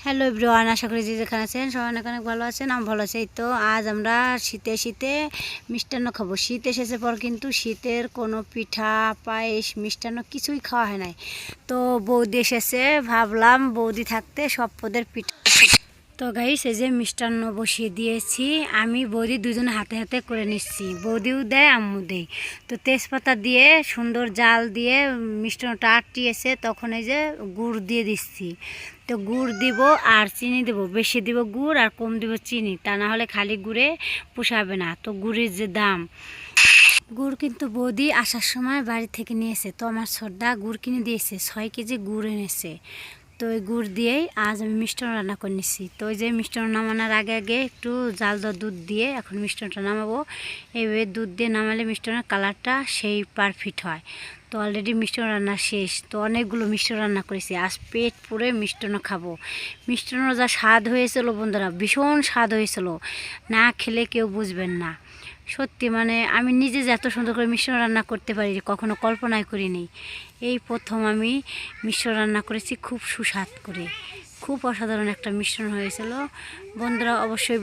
Hello everyone, আশা করি যে যেখানে আছেন সবাই অনেক অনেক ভালো আছেন। আমি ভালো আছি। তো আজ আমরা শীতে শীতে মিষ্টান্ন খাবো। শীত এসেছে পর কিন্তু শীতের কোনো পিঠা পায়েস মিষ্টান্ন কিছুই খাওয়া হয় নাই। তো বৌদি এসেছে, ভাবলাম বৌদি থাকতে সব পদের পিঠা। তো গাইস, এই যে মিষ্টান্ন বসিয়ে দিয়েছি, আমি বৌদি দুজনে হাতে হাতে করে নিচ্ছি। বৌদিও দেয়, আম্মু দেয়। তো তেজপাতা দিয়ে সুন্দর জাল দিয়ে মিষ্টান্নটা আটিয়েছে, তখন এই যে গুড় দিয়ে দিচ্ছি। তো গুড় দিব আর চিনি দেবো, বেশি দিব গুড় আর কম দিব চিনি, তা না হলে খালি গুড়ে পোষাবে না। তো গুড়ের যে দাম, গুড় কিন্তু বৌদি আসার সময় বাড়ি থেকে নিয়েছে। তো আমার ছোটদা গুড় কিনে দিয়েছে, 6 কেজি গুড় এনেছে। তো ওই গুড় দিয়েই আজ আমি মিষ্টান্ন রান্না করে নিচ্ছি। তো ওই যে মিষ্টান্ন নামানোর আগে আগে একটু জাল দেওয়া দুধ দিয়ে এখন মিষ্টান্নটা নামাবো। এইভাবে দুধ দিয়ে নামালে মিষ্টান্নের কালারটা সেই পারফেক্ট হয়। তো অলরেডি মিষ্টান্ন রান্না শেষ। তো অনেকগুলো মিষ্টান্ন রান্না করেছি, আজ পেট পুরে মিষ্টান্ন খাবো। মিষ্টান্ন যা স্বাদ হয়েছিল বন্ধুরা, ভীষণ স্বাদ হয়েছিল, না খেলে কেউ বুঝবেন না। সত্যি মানে আমি নিজে যে এত সুন্দর করে মিষ্টান্ন রান্না করতে পারি কখনো কল্পনাই করিনি। এই প্রথম আমি মিষ্টান্ন রান্না করেছি খুব সুস্বাদ করে, খুব অসাধারণ একটা মিশ্রণ হয়েছিল। বন্ধুরা অবশ্যই